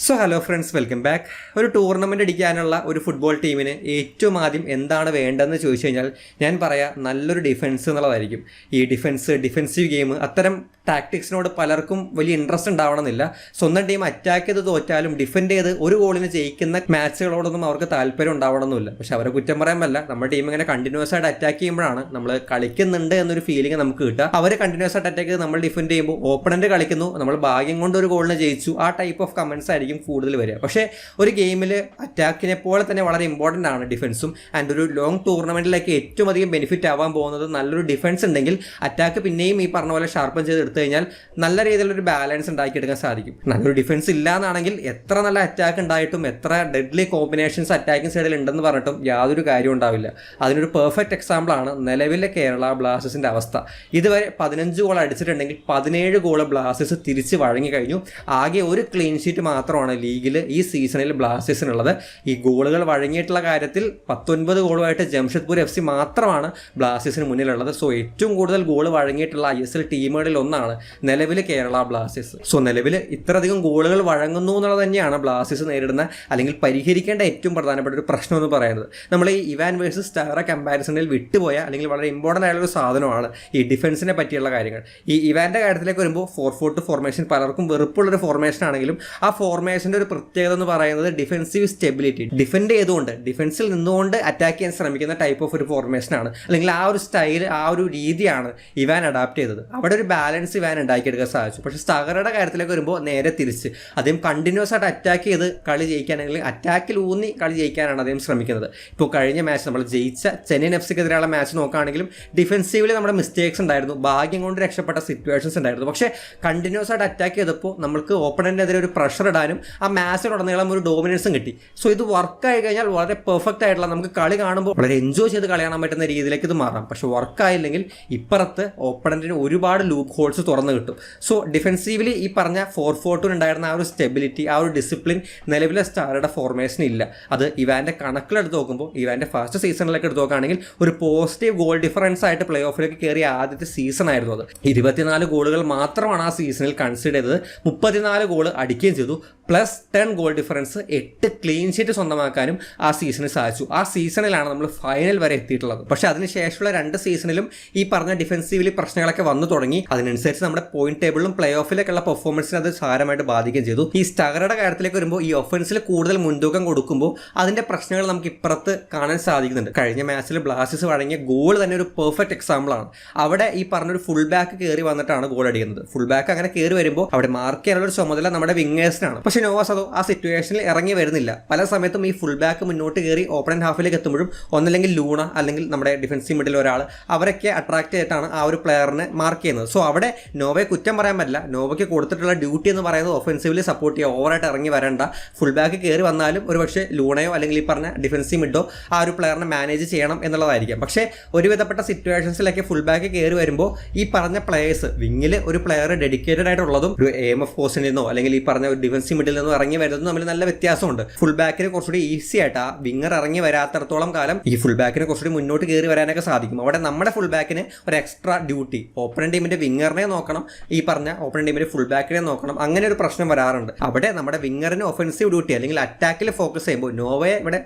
So hello friends, welcome back. ഒരു tournament അടിക്കാനുള്ള ഒരു ഫുട്ബോൾ ടീമിന് ഏറ്റവും ആദ്യം എന്താണ് വേണ്ടതെന്ന് ചോദിച്ചു കഴിഞ്ഞാൽ ഞാൻ പറയാം നല്ലൊരു ഡിഫൻസ് എന്നുള്ളതായിരിക്കും. ഈ ഡിഫൻസീവ് ഗെയിം അത്തരം ടാക്ടിക്സിനോട് പലർക്കും വലിയ ഇൻട്രസ്റ്റ് ഉണ്ടാവണമെന്നില്ല. സ്വന്തം ടീം അറ്റാക്ക് ചെയ്ത് തോറ്റാലും ഡിഫെൻഡ് ചെയ്ത് ഒരു ഗോളിന് ജയിക്കുന്ന മാച്ചുകളോടൊന്നും അവർക്ക് താല്പര്യം ഉണ്ടാവണമെന്നില്ല. പക്ഷെ അവരെ കുറ്റം പറയാൻ പറ്റില്ല. നമ്മുടെ ടീം ഇങ്ങനെ കണ്ടിന്യൂസ് ആയിട്ട് അറ്റാക്ക് ചെയ്യുമ്പോഴാണ് നമ്മൾ കളിക്കുന്നുണ്ട് എന്നൊരു ഫീലിംഗ് നമുക്ക് കിട്ടുക. അവർ കണ്ടിന്യൂസ് ആയിട്ട് അറ്റാക്ക് ചെയ്ത് നമ്മൾ ഡിഫെൻഡ് ചെയ്യുമ്പോൾ ഓപ്പണന്റ് കളിക്കുന്നു, നമ്മൾ ഭാഗ്യം കൊണ്ട് ഒരു ഗോളിന് ജയിച്ചു, ആ ടൈപ്പ് ഓഫ് കമൻസ് ആയിരിക്കും കൂടുതൽ വരിക. പക്ഷേ ഒരു ഗെയിമിൽ അറ്റാക്കിനെ പോലെ തന്നെ വളരെ ഇമ്പോർട്ടൻ്റ് ആണ് ഡിഫൻസും. ആൻഡ് ഒരു ലോങ് ടൂർണമെൻറ്റിലേക്ക് ഏറ്റവും അധികം ബെനിഫിറ്റ് ആവാൻ പോകുന്നത് നല്ലൊരു ഡിഫൻസ് ഉണ്ടെങ്കിൽ അറ്റാക്ക് പിന്നെയും ഈ പറഞ്ഞ പോലെ ഷാർപ്പൻ ചെയ്ത് എടുത്തു കഴിഞ്ഞാൽ നല്ല രീതിയിലൊരു ബാലൻസ് ഉണ്ടാക്കിയെടുക്കാൻ സാധിക്കും. നല്ലൊരു ഡിഫൻസ് ഇല്ലാന്നാണെങ്കിൽ എത്ര നല്ല അറ്റാക്ക് ഉണ്ടായിട്ടും എത്ര ഡെഡ്ലി കോമ്പിനേഷൻസ് അറ്റാക്കിംഗ് സൈഡിൽ ഉണ്ടെന്ന് പറഞ്ഞിട്ടും യാതൊരു കാര്യം ഉണ്ടാവില്ല. അതിനൊരു പെർഫെക്റ്റ് എക്സാമ്പിളാണ് നിലവിലെ കേരള ബ്ലാസ്റ്റേഴ്സിൻ്റെ അവസ്ഥ. ഇതുവരെ 15 ഗോൾ അടിച്ചിട്ടുണ്ടെങ്കിൽ 17 ഗോൾ ബ്ലാസ്റ്റേഴ്സ് തിരിച്ച് വഴങ്ങി കഴിഞ്ഞു. ആകെ ഒരു ക്ലീൻ ഷീറ്റ് മാത്രമാണ് ലീഗിൽ ഈ സീസണിൽ ബ്ലാസ്റ്റേഴ്സിനുള്ളത്. ഈ ഗോളുകൾ വഴങ്ങിയിട്ടുള്ള കാര്യത്തിൽ 19 ഗോളുമായിട്ട് ജംഷഡ്പൂർ FC മാത്രമാണ് ബ്ലാസ്റ്റേഴ്സിന് മുന്നിലുള്ളത്. സോ ഏറ്റവും കൂടുതൽ ഗോൾ വഴങ്ങിയിട്ടുള്ള ISL ടീമുകളിൽ ഒന്നാണ് നിലവിൽ കേരള ബ്ലാസ്റ്റേഴ്സ്. സോ നിലവിൽ ഇത്രയധികം ഗോളുകൾ വഴങ്ങുന്നു എന്നുള്ളത് തന്നെയാണ് ബ്ലാസ്റ്റേഴ്സ് നേരിടുന്ന അല്ലെങ്കിൽ പരിഹരിക്കേണ്ട ഏറ്റവും പ്രധാനപ്പെട്ട ഒരു പ്രശ്നം എന്ന് പറയുന്നത്. നമ്മൾ ഈ ഇവാൻ വേഴ്സസ് സ്റ്റാറ കമ്പാരിസണിൽ വിട്ടുപോയ അല്ലെങ്കിൽ വളരെ ഇമ്പോർട്ടൻ്റ് ആയിട്ടുള്ള സാധനമാണ് ഈ ഡിഫൻസിനെ പറ്റിയുള്ള കാര്യങ്ങൾ. ഈ ഇവാൻ്റെ കാര്യത്തിലേക്ക് വരുമ്പോൾ 4-4-2 ഫോർമേഷൻ പലർക്കും വെറുപ്പുള്ളൊരു ഫോർമേഷൻ ആണെങ്കിലും ആ ഫോർമേഷൻ്റെ ഒരു പ്രത്യേകത എന്ന് പറയുന്നത് ഡിഫൻസീവ് സ്റ്റെബിലിറ്റി. ഡിഫെൻഡ് ചെയ്തുകൊണ്ട് ഡിഫൻസിൽ നിന്നുകൊണ്ട് അറ്റാക്ക് ചെയ്യാൻ ശ്രമിക്കുന്ന ടൈപ്പ് ഓഫ് ഒരു ഫോർമേഷനാണ്, അല്ലെങ്കിൽ ആ ഒരു സ്റ്റൈൽ, ആ ഒരു രീതിയാണ് ഇവാൻ അഡാപ്റ്റ് ചെയ്തത്. അവിടെ ഒരു ബാലൻസ് ഇവാൻ ഉണ്ടാക്കിയെടുക്കാൻ സാധിച്ചു. പക്ഷേ സ്റ്റാഗറുടെ കാര്യത്തിലേക്ക് വരുമ്പോൾ നേരെ തിരിച്ച് അദ്ദേഹം കണ്ടിന്യൂസ് ആയിട്ട് അറ്റാക്ക് ചെയ്ത് കളി ജയിക്കാനെങ്കിൽ അറ്റാക്കിൽ ഊന്നി കളി ജയിക്കാനാണ് അദ്ദേഹം ശ്രമിക്കുന്നത്. ഇപ്പോൾ കഴിഞ്ഞ മാച്ച് നമ്മൾ ജയിച്ച ചെന്നൈയിൻ FCക്കെതിരെയുള്ള മാച്ച് നോക്കുകയാണെങ്കിലും ഡിഫൻസീവിൽ നമ്മുടെ മിസ്റ്റേക്സ് ഉണ്ടായിരുന്നു, ഭാഗ്യം കൊണ്ട് രക്ഷപ്പെട്ട സിറ്റുവേഷൻസ് ഉണ്ടായിരുന്നു. പക്ഷേ കണ്ടിന്യൂസ് ആയിട്ട് അറ്റാക്ക് ചെയ്തപ്പോൾ നമ്മൾക്ക് ഓപ്പണന്റിനെതിരെ ഒരു പ്രഷർ ഇടാനും ആ മാച്ചിലുടനീളം ഒരു ഡോമിനൻസും കിട്ടി. സോ ഇത് വർക്കായി കഴിഞ്ഞാൽ വളരെ പെർഫെക്റ്റ് ആയിട്ടുള്ള, നമുക്ക് കളി കാണുമ്പോൾ വളരെ എൻജോയ് ചെയ്ത് കളി കാണാൻ പറ്റുന്ന രീതിയിലേക്ക് ഇത് മാറാം. പക്ഷേ വർക്കായില്ലെങ്കിൽ ഇപ്പുറത്ത് ഓപ്പണന്റിന് ഒരുപാട് ലൂപ്പ് ഹോൾസ് തുറന്നു കിട്ടും. സോ ഡിഫെൻസീവ്ലി ഈ പറഞ്ഞ 4-4-2 ഉണ്ടായിരുന്ന ആ ഒരു സ്റ്റെബിലിറ്റി, ആ ഒരു ഡിസിപ്ലിൻ നിലവിലെ സ്റ്റാറുടെ ഫോർമേഷൻ ഇല്ല. അത് ഇവാൻ്റെ കണക്കിലെടുത്ത് നോക്കുമ്പോൾ, ഇവാൻ്റെ ഫസ്റ്റ് സീസണിലേക്ക് എടുത്ത് നോക്കുകയാണെങ്കിൽ ഒരു പോസിറ്റീവ് ഗോൾ ഡിഫറൻസ് ആയിട്ട് പ്ലേ ഓഫിലേക്ക് കയറിയ ആദ്യത്തെ സീസൺ ആയിരുന്നു അത്. 24 ഗോളുകൾ മാത്രമാണ് ആ സീസണിൽ കൺസിഡർ ചെയ്തത്. 34 ഗോൾ അടിക്കുകയും ചെയ്തു. Plus 10 goal difference, 8 clean sheet സ്വന്തമാക്കാനും ആ സീസണിൽ സാധിച്ചു. ആ സീസണിലാണ് നമ്മൾ ഫൈനൽ വരെ എത്തിയിട്ടുള്ളത്. പക്ഷേ അതിനുശേഷമുള്ള 2 സീസണിലും ഈ പറഞ്ഞ ഡിഫൻസീവിലി പ്രശ്നങ്ങളൊക്കെ വന്നു തുടങ്ങി. അതിനനുസരിച്ച് നമ്മുടെ പോയിന്റ് ടേബിളിലും പ്ലേ ഓഫിലേക്കുള്ള പെർഫോമൻസിനെ അത് സാരമായിട്ട് ബാധിക്കുകയും ചെയ്തു. ഈ സ്റ്റാഗറുടെ കാര്യത്തിലേക്ക് വരുമ്പോൾ ഈ ഒഫൻസിൽ കൂടുതൽ മുൻതൂക്കം കൊടുക്കുമ്പോൾ അതിന്റെ പ്രശ്നങ്ങൾ നമുക്ക് ഇപ്പുറത്ത് കാണാൻ സാധിക്കുന്നുണ്ട്. കഴിഞ്ഞ മാച്ചിൽ ബ്ലാസ്റ്റേഴ്സ് വഴങ്ങിയ ഗോൾ തന്നെ ഒരു പെർഫെക്റ്റ് എക്സാമ്പിൾ ആണ്. അവിടെ ഈ പറഞ്ഞൊരു ഫുൾ ബാക്ക് കയറി വന്നിട്ടാണ് ഗോൾ അടിക്കുന്നത്. ഫുൾ ബാക്ക് അങ്ങനെ കയറി വരുമ്പോൾ അവിടെ മാർക്ക് ചെയ്യാനുള്ള ഒരു ചുമതല നമ്മുടെ വിങ്ങേഴ്സിനാണ്. പക്ഷേ നോവാസ് അതോ ആ സിറ്റുവേഷനിൽ ഇറങ്ങി വരുന്നില്ല. പല സമയത്തും ഈ ഫുൾ ബാക്ക് മുന്നോട്ട് കയറി ഓപ്പണന്റ് ഹാഫിലേക്ക് എത്തുമ്പോഴും ഒന്നല്ലെങ്കിൽ ലൂണ അല്ലെങ്കിൽ നമ്മുടെ ഡിഫൻസീവ് മിഡിൽ ഒരാൾ അവരൊക്കെ അട്രാക്ട് ചെയ്തിട്ടാണ് ആ ഒരു പ്ലെയറിനെ മാർക്ക് ചെയ്യുന്നത്. സോ അവിടെ നോവയെ കുറ്റം പറയാൻ പറ്റില്ല. നോവയ്ക്ക് കൊടുത്തിട്ടുള്ള ഡ്യൂട്ടി എന്ന് പറയുന്നത് ഒഫൻസീവ്ലി സപ്പോർട്ട് ചെയ്യുക, ഓവറായിട്ട് ഇറങ്ങി വരേണ്ട. ഫുൾ ബാക്ക് കയറി വന്നാലും ഒരുപക്ഷെ ലൂണയോ അല്ലെങ്കിൽ ഈ പറഞ്ഞ ഡിഫൻസീവ് മിഡോ ആ ഒരു പ്ലെയറിനെ മാനേജ് ചെയ്യണം എന്നുള്ളതായിരിക്കാം. പക്ഷേ ഒരുവിധപ്പെട്ട സിറ്റുവേഷൻസിലൊക്കെ ഫുൾ ബാക്ക് കയറി വരുമ്പോൾ ഈ പറഞ്ഞ പ്ലേയേഴ്സ്, വിങ്ങിൽ ഒരു പ്ലെയർ ഡെഡിക്കേറ്റഡ് ആയിട്ടുള്ളതും ഒരു AMF പോസ്റ്റിൽ നിന്നോ അല്ലെങ്കിൽ ഈ പറഞ്ഞ ഒരു ഡിഫൻസീവ് മിഡിൽ നിന്നോ ഇറങ്ങി വരുന്നതും തമ്മിൽ നല്ല വ്യത്യാസമുണ്ട്. ഫുൾ ബാക്കിന് കുറച്ചുകൂടി ഈസി ആയിട്ട് ആ വിങ്ങർ ഇറങ്ങി വരാത്തടത്തോളം കാലം ഈ ഫുൾ ബാക്കിന് കുറച്ചുകൂടി മുന്നോട്ട് കയറി വരാനൊക്കെ സാധിക്കും. അവിടെ നമ്മുടെ ഫുൾ ബാക്കിന് ഒരു എക്സ്ട്രാ ഡ്യൂട്ടി, ഓപ്പണന്റ് ടീമിന്റെ വിങ്ങറിനെ നോക്കണം, ഈ പറഞ്ഞ ഓപ്പണന്റ് ടീമിന്റെ ഫുൾ ബാക്കിനെ നോക്കണം. അങ്ങനെ ഒരു പ്രശ്നം വരാറുണ്ട്. അവിടെ നമ്മുടെ വിങ്ങറിന് ഒഫൻസീവ് ഡ്യൂട്ടി അല്ലെങ്കിൽ അറ്റാക്കിൽ ഫോക്കസ് ചെയ്യുമ്പോൾ നോവയെ ഇവിടെ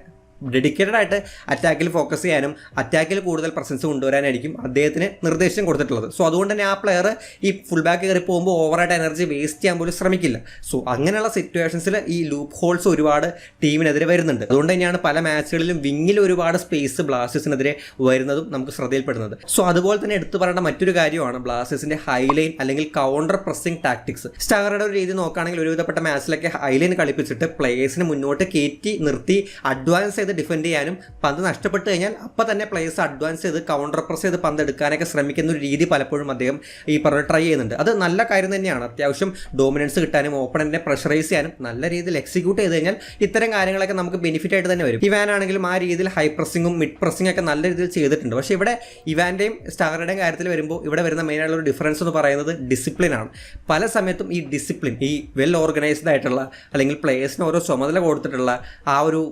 ഡെഡിക്കേറ്റഡ് ആയിട്ട് അറ്റാക്കിൽ ഫോക്കസ് ചെയ്യാനും അറ്റാക്കിൽ കൂടുതൽ പ്രസൻസ് കൊണ്ടുവരാനായിരിക്കും അദ്ദേഹത്തിന് നിർദ്ദേശം കൊടുത്തിട്ടുള്ളത്. സോ അതുകൊണ്ട് തന്നെ ആ പ്ലെയർ ഈ ഫുൾ ബാക്ക് കയറി പോകുമ്പോൾ ഓവറായിട്ട് എനർജി വേസ്റ്റ് ചെയ്യാൻ പോലും ശ്രമിക്കില്ല. സോ അങ്ങനെയുള്ള സിറ്റുവേഷൻസിൽ ഈ ലൂപ്പ് ഹോൾസ് ഒരുപാട് ടീമിനെതിരെ വരുന്നുണ്ട്. അതുകൊണ്ട് തന്നെയാണ് പല മാച്ചുകളിലും വിങ്ങിൽ ഒരുപാട് സ്പേസ് ബ്ലാസ്റ്റേഴ്സിനെതിരെ വരുന്നതും നമുക്ക് ശ്രദ്ധയിൽപ്പെടുന്നത്. സോ അതുപോലെ തന്നെ എടുത്തു പറയേണ്ട മറ്റൊരു കാര്യമാണ് ബ്ലാസ്റ്റേഴ്സിന്റെ ഹൈലൈൻ അല്ലെങ്കിൽ കൗണ്ടർ പ്രസ്സിംഗ് ടാക്ടിക്സ്. സ്റ്റാഗറുടെ ഒരു രീതി നോക്കുകയാണെങ്കിൽ ഒരുവിധപ്പെട്ട മാച്ചിലൊക്കെ ഹൈലൈൻ കളിപ്പിച്ചിട്ട് പ്ലേയേഴ്സിന് മുന്നോട്ട് കയറ്റി നിർത്തി അഡ്വാൻസ് ചെയ്ത് ഡിഫെൻഡ് ചെയ്യാനും, പന്ത് നഷ്ടപ്പെട്ട് കഴിഞ്ഞാൽ അപ്പം തന്നെ പ്ലേയേഴ്സ് അഡ്വാൻസ് ചെയ്ത് കൗണ്ടർ പ്രസ് ചെയ്ത് പന്ത് എടുക്കാനൊക്കെ ശ്രമിക്കുന്ന ഒരു രീതി പലപ്പോഴും അദ്ദേഹം ഈ പറഞ്ഞ ട്രൈ ചെയ്യുന്നുണ്ട്. അത് നല്ല കാര്യം തന്നെയാണ്. അത്യാവശ്യം ഡോമിനൻസ് കിട്ടാനും ഓപ്പണന്റിനെ പ്രഷറൈസ് ചെയ്യാനും നല്ല രീതിയിൽ എക്സിക്യൂട്ട് ചെയ്ത് കഴിഞ്ഞാൽ ഇത്തരം കാര്യങ്ങളൊക്കെ നമുക്ക് ബെനിഫിറ്റ് ആയിട്ട് തന്നെ വരും. ഇവാനാണെങ്കിലും ആ രീതിയിൽ ഹൈ പ്രസ്സിങ്ങും മിഡ് പ്രസ്സിംഗ് ഒക്കെ നല്ല രീതിയിൽ ചെയ്തിട്ടുണ്ട്. പക്ഷേ ഇവിടെ ഇവാൻ്റെയും സ്റ്റാഗറുടെയും കാര്യത്തിൽ വരുമ്പോൾ ഇവിടെ വരുന്ന മെയിനായിട്ടുള്ള ഒരു ഡിഫറൻസ് എന്ന് പറയുന്നത് ഡിസിപ്ലിനാണ്. പല സമയത്തും ഈ ഡിസിപ്ലിൻ, ഈ വെൽ ഓർഗനൈസ്ഡ് ആയിട്ടുള്ള അല്ലെങ്കിൽ പ്ലേയേഴ്സിന് ഓരോ ചുമതല കൊടുത്തിട്ടുള്ള ആ ഒരു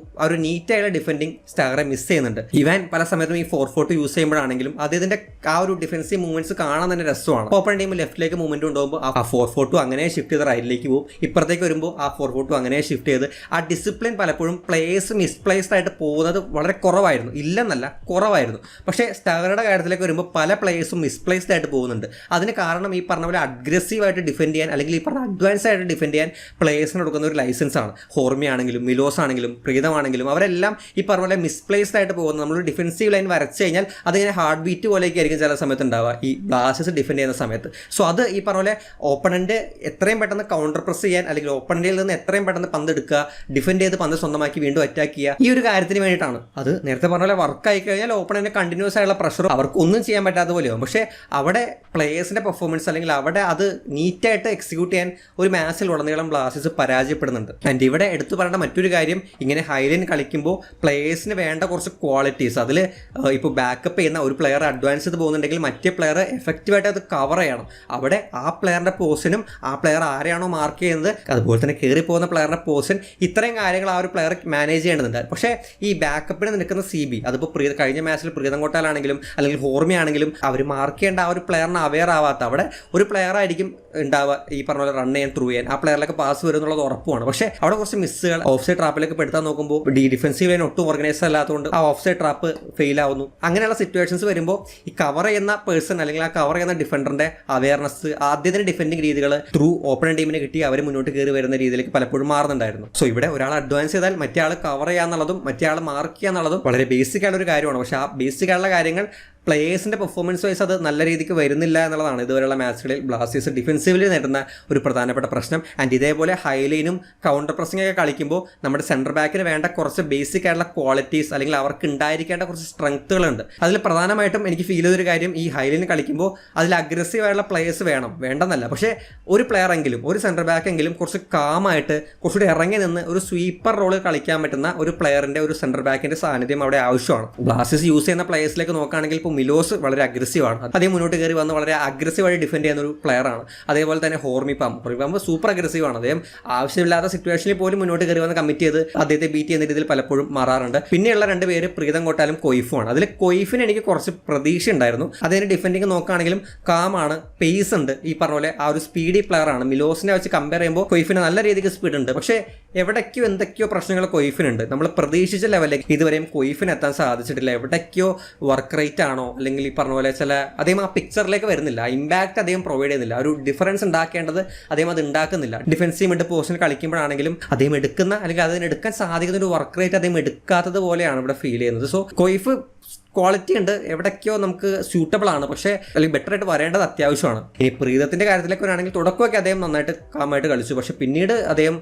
നീറ്റായുള്ള ഡിഫെൻഡിങ് സ്റ്റാറെ മിസ് ചെയ്യുന്നുണ്ട്. ഇവാൻ പല സമയത്തും ഈ 4-4-2 യൂസ് ചെയ്യുമ്പോഴാണെങ്കിലും അദ്ദേഹത്തിന്റെ ആ ഒരു ഡിഫൻസീവ് മൂവ്മെന്റ്സ് കാണാൻ തന്നെ രസമാണ്. ഓപ്പൺ ടീം ലെഫ്റ്റിലേക്ക് മൂവ്മെന്റ് ഉണ്ടാകുമ്പോൾ ആ 4-4-2 അങ്ങനെ ഷിഫ്റ്റ് ചെയ്ത് റൈറ്റിലേക്ക് പോകും, ഇപ്പുറത്തേക്ക് വരുമ്പോൾ ആ 4-4-2 അങ്ങനെ ഷിഫ്റ്റ് ചെയ്ത് ആ ഡിസിപ്ലിൻ പലപ്പോഴും പ്ലേയേഴ്സ് മിസ്പ്ലേസ്ഡ് ആയിട്ട് പോകുന്നത് വളരെ കുറവായിരുന്നു, ഇല്ലെന്നല്ല കുറവായിരുന്നു. പക്ഷേ സ്റ്റാറുടെ കാര്യത്തിലേക്ക് വരുമ്പോൾ പല പ്ലേയേഴ്സും മിസ്പ്ലേസ്ഡ് ആയിട്ട് പോകുന്നുണ്ട്. അതിന് കാരണം ഈ പറഞ്ഞ പോലെ അഗ്രസീവായിട്ട് ഡിഫെൻഡ് ചെയ്യാൻ അല്ലെങ്കിൽ ഈ പറഞ്ഞ അഡ്വാൻസ് ആയിട്ട് ഡിഫെൻഡ് ചെയ്യാൻ പ്ലേയേഴ്സിന് കൊടുക്കുന്ന ഒരു ലൈസൻസ് ആണ്. ഹോർമി ആണെങ്കിലും മിലോസ് ആണെങ്കിലും പ്രീതമാണെങ്കിലും അവരെല്ലാം ഈ പറഞ്ഞ പോലെ മിസ്പ്ലേസ്ഡ് ആയിട്ട് പോകുന്നത്. നമ്മൾ ഡിഫൻസീവ് ലൈൻ വരച്ച് കഴിഞ്ഞാൽ അതിങ്ങനെ ഹാർട്ട് ബീറ്റ് പോലെയൊക്കെ ആയിരിക്കും ചില സമയത്ത് ഉണ്ടാവുക ഈ ബ്ലാസ്റ്റേഴ്സ് ഡിഫെൻഡ് ചെയ്യുന്ന സമയത്ത്. സോ അത് ഈ പറഞ്ഞ പോലെ ഓപ്പണന്റ് എത്രയും പെട്ടെന്ന് കൗണ്ടർ പ്രസ് ചെയ്യാൻ അല്ലെങ്കിൽ ഓപ്പണന്റിൽ നിന്ന് എത്രയും പെട്ടെന്ന് പന്ത് എടുക്കുക, ഡിഫെൻഡ് ചെയ്ത് പന്ത് സ്വന്തമാക്കി വീണ്ടും അറ്റാക്ക് ചെയ്യുക, ഈ ഒരു കാര്യത്തിന് വേണ്ടിയിട്ടാണ്. അത് നേരത്തെ പറഞ്ഞ പോലെ വർക്ക് ആയി കഴിഞ്ഞാൽ ഓപ്പണന്റ് കണ്ടിന്യൂസ് ആയുള്ള പ്രഷർ അവർക്ക് ഒന്നും ചെയ്യാൻ പറ്റാത്ത പോലെയാവും. പക്ഷേ അവിടെ പ്ലേയേഴ്സിന്റെ പെർഫോമൻസ് അല്ലെങ്കിൽ അവിടെ അത് നീറ്റായിട്ട് എക്സിക്യൂട്ട് ചെയ്യാൻ ഒരു മാച്ചിൽ ഉടനീളം ബ്ലാസ്റ്റേഴ്സ് പരാജയപ്പെടുന്നുണ്ട്. ആൻഡ് ഇവിടെ എടുത്തു പറയേണ്ട മറ്റൊരു കാര്യം, ഇങ്ങനെ ഹൈലൈൻ കളിക്കുമ്പോൾ പ്ലേയേഴ്സിന് വേണ്ട കുറച്ച് ക്വാളിറ്റീസ്, അതിൽ ഇപ്പോൾ ബാക്കപ്പ് ചെയ്യുന്ന ഒരു പ്ലെയർ അഡ്വാൻസ് ചെയ്ത് പോകുന്നുണ്ടെങ്കിൽ മറ്റേ പ്ലെയർ എഫക്റ്റീവായിട്ട് അത് കവർ ചെയ്യണം. അവിടെ ആ പ്ലെയറിന്റെ പോസിനും ആ പ്ലെയർ ആരെയാണോ മാർക്ക് ചെയ്യുന്നത് അതുപോലെ തന്നെ കയറി പോകുന്ന പ്ലെയറിന്റെ പോസിൻ, ഇത്രയും കാര്യങ്ങൾ ആ ഒരു പ്ലെയർ മാനേജ് ചെയ്യേണ്ടതുണ്ട്. പക്ഷേ ഈ ബാക്കപ്പിന് നിൽക്കുന്ന CB, അതിപ്പോൾ കഴിഞ്ഞ മാച്ചിൽ പ്രീതംകോട്ടാലാണെങ്കിലും അല്ലെങ്കിൽ ഹോർമി ആണെങ്കിലും അവർ മാർക്ക് ചെയ്യേണ്ട ആ ഒരു പ്ലെയറിന് അവെയർ ആവാത്ത, അവിടെ ഒരു പ്ലെയർ ആയിരിക്കും ഉണ്ടാവുക ഈ പറഞ്ഞ പോലെ റൺ ചെയ്യാൻ ത്രൂ ചെയ്യാൻ, ആ പ്ലെയറിലേക്ക് പാസ് വരും എന്നുള്ളത് ഉറപ്പുമാണ്. പക്ഷേ അവിടെ കുറച്ച് മിസ്സുകൾ ഓഫ് സൈഡ് ട്രാപ്പിലേക്ക് പെടുത്താൻ നോക്കുമ്പോൾ ഡിഫൻസീവ് ലൈൻ ഒട്ടും ഓർഗനൈസ് അല്ലാത്തതുകൊണ്ട് ആ ഓഫ് സൈഡ് ട്രാപ്പ് ഫെയിൽ ആവുന്നു. അങ്ങനെയുള്ള സിറ്റുവേഷൻസ് വരുമ്പോൾ ഈ കവർ ചെയ്യുന്ന പേഴ്സൺ അല്ലെങ്കിൽ ആ കവർ ചെയ്യുന്ന ഡിഫൻഡറിന്റെ അവയർനെസ്, ആദ്യത്തിന് ഡിഫെൻഡിങ് രീതികൾ ത്രൂ ഓപ്പൺ ടീമിനെ കിട്ടി അവർ മുന്നോട്ട് കയറി വരുന്ന രീതിയിലേക്ക് പലപ്പോഴും മാറുന്നുണ്ടായിരുന്നു. സോ ഇവിടെ ഒരാൾ അഡ്വാൻസ് ചെയ്താൽ മറ്റേ ആൾ കവർ ചെയ്യാന്നുള്ളതും മറ്റേ ആൾ മാർക്ക് ചെയ്യാന്നുള്ളതും വളരെ ബേസിക് ആയിട്ടുള്ള ഒരു കാര്യമാണ്. പക്ഷേ ആ ബേസിക് ആയിട്ടുള്ള കാര്യങ്ങൾ പ്ലേയേഴ്സിന്റെ പെർഫോമൻസ് വൈസ് അത് നല്ല രീതിക്ക് വരുന്നില്ല എന്നുള്ളതാണ് ഇതുവരെയുള്ള മാച്ചുകളിൽ ബ്ലാസ്റ്റേഴ്സ് ഡിഫൻസീവിൽ നേരിടുന്ന ഒരു പ്രധാനപ്പെട്ട പ്രശ്നം. ആൻഡ് ഇതേപോലെ ഹൈലൈനും കൗണ്ടർ പ്രസിംഗ് ഒക്കെ കളിക്കുമ്പോൾ നമ്മുടെ സെൻറ്റർ ബാക്കിന് വേണ്ട കുറച്ച് ബേസിക് ആയിട്ടുള്ള ക്വാളിറ്റീസ് അല്ലെങ്കിൽ അവർക്ക് ഉണ്ടായിരിക്കേണ്ട കുറച്ച് സ്ട്രെങ്ത്തുകളുണ്ട്. അതിൽ പ്രധാനമായിട്ടും എനിക്ക് ഫീൽ ചെയ്തൊരു കാര്യം, ഈ ഹൈലൈൻ കളിക്കുമ്പോൾ അതിൽ അഗ്രസീവ് ആയിട്ടുള്ള പ്ലേയേഴ്സ് വേണ്ടെന്നല്ല, പക്ഷേ ഒരു പ്ലെയർ എങ്കിലും ഒരു സെൻറ്റർ ബാക്ക് എങ്കിലും കുറച്ച് കാമായിട്ട് കുറച്ചുകൂടി ഇറങ്ങി നിന്ന് ഒരു സ്വീപ്പർ റോള് കളിക്കാൻ പറ്റുന്ന ഒരു പ്ലെയറിന്റെ ഒരു സെൻറ്റർ ബാക്കിന്റെ സാന്നിധ്യം അവിടെ ആവശ്യമാണ്. ബ്ലാസ്റ്റേഴ്സ് യൂസ് ചെയ്യുന്ന പ്ലേയേഴ്സിലേക്ക് നോക്കുകയാണെങ്കിൽ മിലോസ് വളരെ അഗ്രസീവാണ്, അദ്ദേഹം മുന്നോട്ട് കയറി വന്ന് വളരെ അഗ്രസീവായി ഡിഫെൻഡ് ചെയ്യുന്ന ഒരു പ്ലെയറാണ്. അതേപോലെ തന്നെ ഹോർമി പാമ്പ് സൂപ്പർ അഗ്രസീവാണ്, അദ്ദേഹം ആവശ്യമില്ലാത്ത സിറ്റുവേഷനിൽ പോലും മുന്നോട്ട് കയറി വന്ന് കമ്മിറ്റ് ചെയ്ത് അദ്ദേഹത്തെ ബീറ്റ് ചെയ്യുന്ന രീതിയിൽ പലപ്പോഴും മാറാറുണ്ട്. പിന്നെയുള്ള രണ്ട് പേര് പ്രീതംകോട്ടാലും കൊയ്ഫുമാണ്. അതിൽ കൊയ്ഫിന് എനിക്ക് കുറച്ച് പ്രതീക്ഷ ഉണ്ടായിരുന്നു. അതിന് ഡിഫെൻഡിങ് നോക്കുകയാണെങ്കിലും കാമാണ്, പേസ് ഉണ്ട്, ഈ പറഞ്ഞ പോലെ ആ ഒരു സ്പീഡി പ്ലെയറാണ്. മിലോസിനെ വെച്ച് കമ്പയർ ചെയ്യുമ്പോൾ കൊയ്ഫിന് നല്ല രീതിക്ക് സ്പീഡ് ഉണ്ട്. പക്ഷേ എവിടേക്കോ എന്തൊക്കെയോ പ്രശ്നങ്ങൾ കൊയ്ഫിനുണ്ട്. നമ്മൾ പ്രതീക്ഷിച്ച ലെവലിലേക്ക് ഇതുവരെയും കൊയ്ഫിന് എത്താൻ സാധിച്ചിട്ടില്ല. എവിടേക്കോ വർക്ക് റേറ്റ് ആണോ അല്ലെങ്കിൽ ഈ പറഞ്ഞ പോലെ ചില അദ്ദേഹം ആ പിക്ചറിലേക്ക് വരുന്നില്ല, ഇമ്പാക്ട് അദ്ദേഹം പ്രൊവൈഡ് ചെയ്യുന്നില്ല, ഒരു ഡിഫറൻസ് ഉണ്ടാക്കേണ്ടത് അദ്ദേഹം അത് ഉണ്ടാക്കുന്നില്ല. ഡിഫൻസീവ് മിഡ് പൊസിഷനിൽ കളിക്കുമ്പോഴാണെങ്കിലും അദ്ദേഹം എടുക്കുന്ന അല്ലെങ്കിൽ അതിന് എടുക്കാൻ സാധിക്കുന്ന ഒരു വർക്ക് റേറ്റ് അദ്ദേഹം എടുക്കാത്തത് പോലെയാണ് ഇവിടെ ഫീൽ ചെയ്യുന്നത്. സോ കൊയ്ഫ് ക്വാളിറ്റി ഉണ്ട്, എവിടേക്കോ നമുക്ക് സ്യൂട്ടബിൾ ആണ്, പക്ഷേ അല്ലെങ്കിൽ ബെറ്റർ ആയിട്ട് വരേണ്ടത് അത്യാവശ്യമാണ്. ഇനി പ്രീതത്തിന്റെ കാര്യത്തിലേക്ക് വരികയാണെങ്കിൽ തുടക്കമൊക്കെ അദ്ദേഹം നന്നായിട്ട് കാമായിട്ട് കളിച്ചു, പക്ഷെ പിന്നീട് അദ്ദേഹം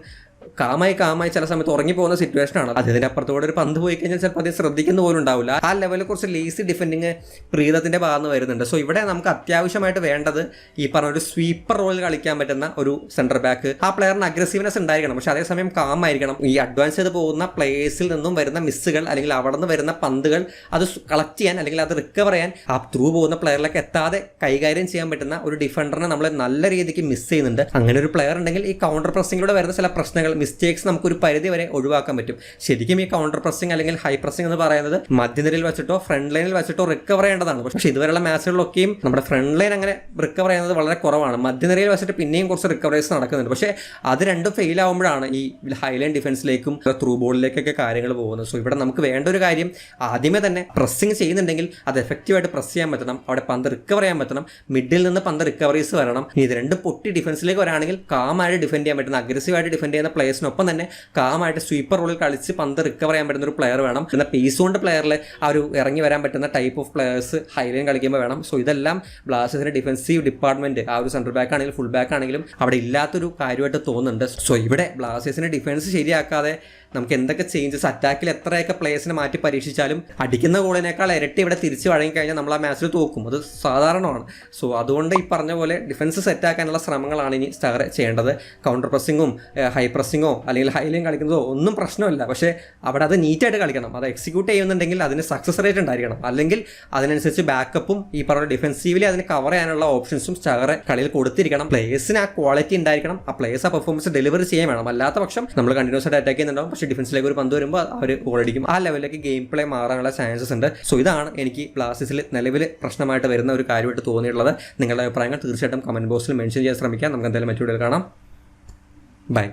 കാമായി ചില സമയത്ത് ഉറങ്ങിപ്പോകുന്ന സിറ്റുവേഷനാണ്. അതിന്റെ അപ്പുറത്തോടെ ഒരു പന്ത് പോയി കഴിഞ്ഞാൽ ചിലപ്പോൾ അദ്ദേഹം ശ്രദ്ധിക്കുന്ന പോലും ഉണ്ടാവില്ല. ആ ലെവലിൽ കുറച്ച് ലേസി ഡിഫെൻഡിങ് പ്രീതത്തിന്റെ ഭാഗത്ത് വരുന്നുണ്ട്. സോ ഇവിടെ നമുക്ക് അത്യാവശ്യമായിട്ട് വേണ്ടത് ഈ പറഞ്ഞ ഒരു സ്വീപ്പർ റോളിൽ കളിക്കാൻ പറ്റുന്ന ഒരു സെന്റർ ബാക്ക്. ആ പ്ലെയറിന് അഗ്രസീവ്നെസ് ഉണ്ടായിരിക്കണം, പക്ഷെ അതേസമയം കാമായിരിക്കണം. ഈ അഡ്വാൻസ് ചെയ്ത് പോകുന്ന പ്ലേയേഴ്സിൽ നിന്നും വരുന്ന മിസ്സുകൾ അല്ലെങ്കിൽ അവിടെ നിന്ന് വരുന്ന പന്തുകൾ അത് കളക്ട് ചെയ്യാൻ അല്ലെങ്കിൽ അത് റിക്കവർ ചെയ്യാൻ ആ ത്രൂ പോകുന്ന പ്ലെയറിലേക്ക് എത്താതെ കൈകാര്യം ചെയ്യാൻ പറ്റുന്ന ഒരു ഡിഫൻഡറിനെ നമ്മൾ നല്ല രീതിക്ക് മിസ് ചെയ്യുന്നുണ്ട്. അങ്ങനെ ഒരു പ്ലെയർ ഉണ്ടെങ്കിൽ ഈ കൗണ്ടർ പ്രസിംഗിലൂടെ വരുന്ന ചില പ്രശ്നങ്ങൾ മിസ്റ്റേക്സ് നമുക്കൊരു പരിധി വരെ ഒഴിവാക്കാൻ പറ്റും. ശരിക്കും ഈ കൗണ്ടർ പ്രസിംഗ് അല്ലെങ്കിൽ ഹൈ പ്രസിംഗ് എന്ന് പറയുന്നത് മധ്യനിരയിൽ വെച്ചിട്ടോ ഫ്രണ്ട് ലൈനിൽ വെച്ചിട്ടോ റിക്കവർ ചെയ്യേണ്ടതാണ്. പക്ഷേ ഇതുവരെയുള്ള മാച്ചുകളിലൊക്കെയും നമ്മുടെ ഫ്രണ്ട് ലൈൻ അങ്ങനെ റിക്കവർ ചെയ്യുന്നത് വളരെ കുറവാണ്. മധ്യനിരയിൽ വെച്ചിട്ട് പിന്നെയും കുറച്ച് റിക്കവറേഴ്സ് നടക്കുന്നുണ്ട്. പക്ഷേ അത് രണ്ടും ഫെയിൽ ആകുമ്പോഴാണ് ഈ ഹൈലൈൻ ഡിഫൻസിലേക്കും ത്രൂ ബോളിലേക്കൊക്കെ കാര്യങ്ങൾ പോകുന്നത്. സോ ഇവിടെ നമുക്ക് വേണ്ട ഒരു കാര്യം, ആദ്യമേ തന്നെ പ്രസ്സിംഗ് ചെയ്യുന്നുണ്ടെങ്കിൽ അത് എഫക്റ്റീവായിട്ട് പ്രസ് ചെയ്യാൻ പറ്റണം, അവിടെ പന്ത് റിക്കവർ ചെയ്യാൻ പറ്റണം, മിഡിൽ നിന്ന് പന്ത് റിക്കവറീസ് വരണം. ഇത് രണ്ടും പൊട്ടി ഡിഫൻസിലേക്ക് വരാണെങ്കിൽ കാമായിട്ട് ഡിഫെൻഡ് ചെയ്യാൻ പറ്റുന്ന അഗ്രസീവായിട്ട് ഡിഫെൻഡ് ചെയ്യുന്ന പ്ലേയേഴ്സിനൊപ്പം തന്നെ കാമായിട്ട് സ്വീപ്പർ റോളിൽ കളിച്ച് പന്ത് റിക്കവർ ചെയ്യാൻ പറ്റുന്ന ഒരു പ്ലെയർ വേണം. എന്നാൽ പേസ് കൊണ്ട് പ്ലെയറിൽ ആ ഒരു ഇറങ്ങി വരാൻ പറ്റുന്ന ടൈപ്പ് ഓഫ് പ്ലെയേഴ്സ് ഹൈലൈൻ കളിക്കുമ്പോൾ വേണം. സോ ഇതെല്ലാം ബ്ലാസ്റ്റേഴ്സിന്റെ ഡിഫൻസീവ് ഡിപ്പാർട്ട്മെന്റ് ആ ഒരു സെൻട്രൽ ബാക്ക് ആണെങ്കിലും ഫുൾ ബാക്ക് ആണെങ്കിലും അവിടെ ഇല്ലാത്തൊരു കാര്യമായിട്ട് തോന്നുന്നുണ്ട്. സോ ഇവിടെ ബ്ലാസ്റ്റേഴ്സിന്റെ ഡിഫൻസ് ശരിയാക്കാതെ നമുക്ക് എന്തൊക്കെ ചേഞ്ചസ് അറ്റാക്കിൽ എത്രയൊക്കെ പ്ലേയേഴ്സിനെ മാറ്റി പരീക്ഷിച്ചാലും അടിക്കുന്ന ഗോളിനേക്കാൾ ഇരട്ടി ഇവിടെ തിരിച്ച് വഴങ്ങി കഴിഞ്ഞാൽ നമ്മൾ ആ മാച്ചിൽ തോക്കും, അത് സാധാരണമാണ്. സോ അതുകൊണ്ട് ഈ പറഞ്ഞ പോലെ ഡിഫൻസ് സെറ്റാക്കാനുള്ള ശ്രമങ്ങളാണ് ഇനി സ്റ്റാർ ചെയ്യേണ്ടത്. കൗണ്ടർ പ്രസിംഗും ഹൈ പ്രസിംഗ് പ്രസ്സിങ്ങോ അല്ലെങ്കിൽ ഹൈ ലൈൻ കളിക്കുന്നതോ ഒന്നും പ്രശ്നമില്ല. പക്ഷേ അവിടെ അത് നീറ്റായിട്ട് കളിക്കണം. അത് എക്സിക്യൂട്ട് ചെയ്യുന്നുണ്ടെങ്കിൽ അതിന് സക്സസ് റേറ്റ് ഉണ്ടായിരിക്കണം. അല്ലെങ്കിൽ അതിനനുസരിച്ച് ബാക്കപ്പും ഈ പറഞ്ഞ ഡിഫെൻസീവ്ലി അതിന് കവർ ചെയ്യാനുള്ള ഓപ്ഷൻസും ചകറെ കളിയിൽ കൊടുത്തിരിക്കണം. പ്ലേയേഴ്സിന് ആ ക്വാളിറ്റി ഉണ്ടായിരിക്കണം. ആ പ്ലേയേഴ്സ് ആ പെർഫോമൻസ് ഡെലിവറി ചെയ്യാൻ വേണം. അല്ലാത്ത പക്ഷം നമ്മൾ കണ്ടിന്യൂസ് ആയിട്ട് അറ്റാക്ക് ചെയ്യുന്നുണ്ടാവും, പക്ഷേ ഡിഫൻസിലേക്ക് ഒരു പന്ത് വരുമ്പോൾ അവർ ഗോളടിക്കും. ആ ലെവലിലേക്ക് ഗെയിം പ്ലേ മാറാനുള്ള ചാൻസസ് ഉണ്ട്. സോ ഇതാണ് എനിക്ക് ബ്ലാസ്റ്റേഴ്സിൽ നിലവിൽ പ്രശ്നമായിട്ട് വരുന്ന ഒരു കാര്യമായിട്ട് തോന്നിയിട്ടുള്ളത്. നിങ്ങളുടെ അഭിപ്രായങ്ങൾ തീർച്ചയായിട്ടും കമന്റ് ബോക്സിൽ മെൻഷൻ ചെയ്യാൻ ശ്രമിക്കാം. നമുക്ക് എന്തായാലും മറ്റു വീഡിയോയിൽ കാണാം. ബൈ.